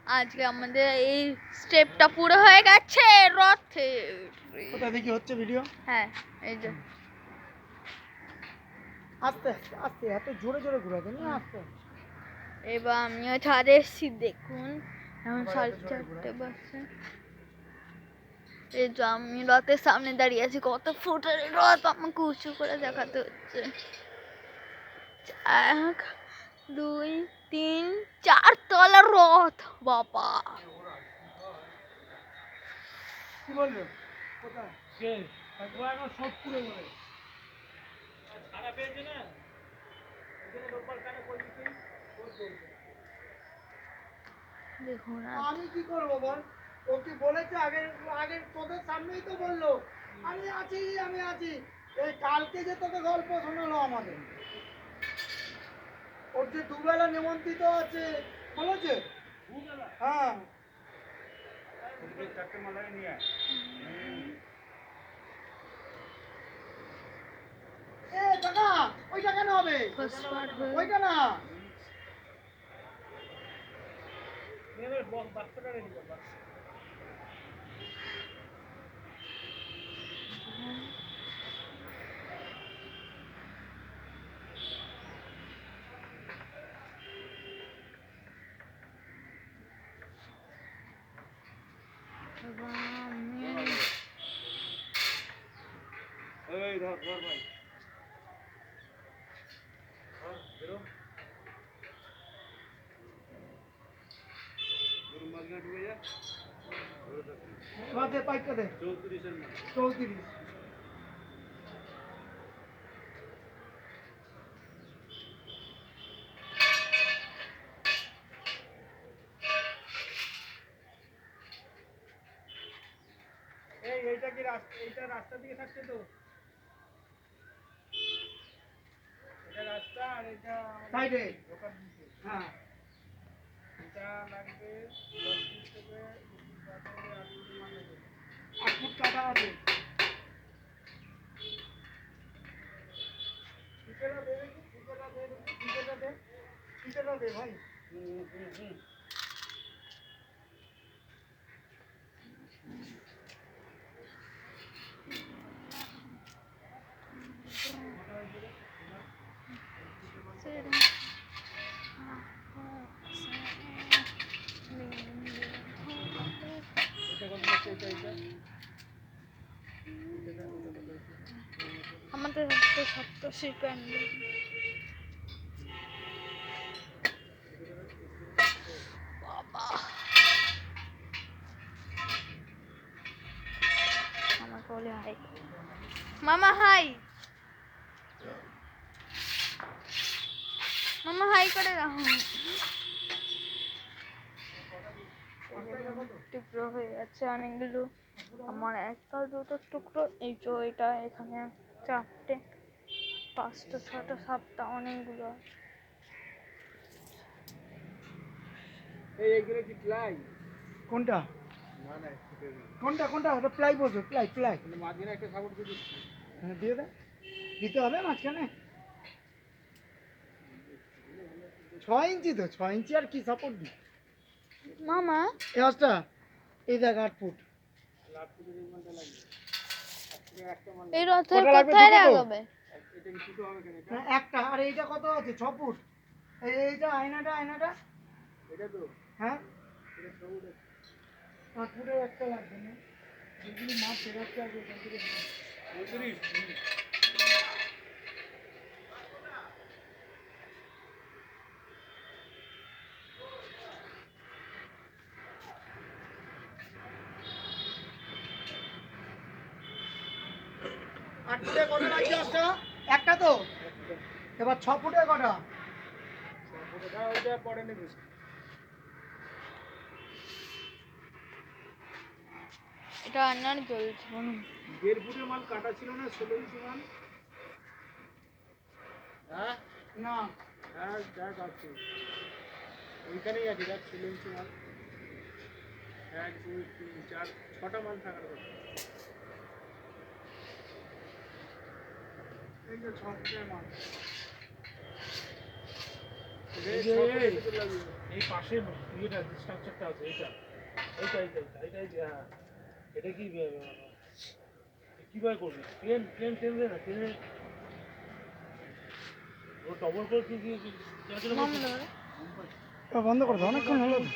আজকে আমাদের এই স্টেপটা পুরো হয়ে গেছে রথে। কোথা থেকে হচ্ছে ভিডিও? হ্যাঁ এই যে আস্তে আস্তে আস্তে, এত জোরে জোরে ঘোরাতে না, আস্তে। এবার আমিও ছাদে এসেছি, দেখুন এখন 4:30 বাজছে। এই যে আমি রথের সামনে দাঁড়িয়ে আছি, কত ফুটের রথ আমাকে উঁচু করে দেখাতে হচ্ছে। 1 2 3 4 তলার রথ বাবা। কি বলবে? কোথায় কে একবার এখন সব পুরো বলে সারা পেয়েছে না, এখানে রোববার কানে কই দিই দেখুন আমি কি করব বল? ও কি বলেছে আগে? আগে তোদের সামনেই তো বললো আমি আছি, আমি আছি। এই কালকে যে তোকে গল্প শোনালো আমাদের, ওর যে দুবেলা নিমন্ত্রিত আছে বলেছে। হ্যাঁ, চারটে মালায় নিয়ে আয়। এ টাকা, ওইটা কেন হবে? ওইটা না, বাচ্চাটা রেডি কর। এই ধর ধর ভাই, ধর বেরো, গরু মাঝখানে ঢুকে যা। দে পাইপটা দে, 34 এর মধ্যে 34। এইটা কি রাস্তা? এইটা রাস্তা দিকে থাকছে তো, এটা রাস্তা আর এটা সাইডে দোকান দিকে। হ্যাঁ, এটা লাগবে 10 ফিট থেকে 8 ফুট মান লাগবে। 8 ফুট কাটা আছে। টিকেটা দে দেখি, টিকেটা দে দেখি, টিকেটা দে, টিকেটা দে ভাই। আমাদের সপ্তর্ষি প্যান্ডেল। বাবা আমাকে বলে হাই, মামা হাই, মামা হাই করে দাও। টুকরো হয়ে যাচ্ছে অনেকগুলো, আমার একটা দুটো টুকরো, এই যে এটা এখানে 4টে 5টা 6টা 7টা অনেকগুলো। এইগুলো কি প্লাই? কোনটা? না না, কোনটা কোনটা? ওটা প্লাই বলছো, প্লাই প্লাই। মাঝখানে একটা সাপোর্ট দিয়ে দিচ্ছি। হ্যাঁ দিয়ে দে, দিতে হবে মাঝখানে। 6 ইঞ্চি তো, 6 ইঞ্চি আর কি সাপোর্ট দি মামা এই হাঁসটা। এই দেখ 8 ফুট। এই রথের কোথায় লাগাবে? একটা। আর এইটা কত আছে? 6 ফুট। এইটা আয়নাটা, আয়নাটা এটা তো, হ্যাঁ এটা 6 ফুট। 8 ফুটের একটা লাগবে না? যেগুলি মাপ বেরাচ্ছে আগে এখান থেকে 35। আট ফুটে কত লাগছে একটা? একটা তো। এবার 6 ফুটে কটা? 6 ফুটে দাও, ওইটা পরে নেবে। এটা আনার জ্বলছে মনে হয়। 1.5 ফুটের মাল কাটা ছিল না, 16 ইঞ্চি মাল। হ্যাঁ না, হ্যাঁ দেখ আছে, ওইখানেই আছে দেখ 16 ইঞ্চি মাল। 1 2 3 4 6টা মাল থাকার কথা। এই যে 6 ফুটের মাল। এই পাশে ইয়েটা স্ট্রাকচারটা আছে এটা এইটা এইটা এইটা এইটা হ্যাঁ এটা কি কিভাবে করবি প্লেন প্লেন টেনবে না ট্রেনে ও ডবল করে কি বন্ধ করে। বন্ধ করে দাও, অনেকক্ষণ হলো তো।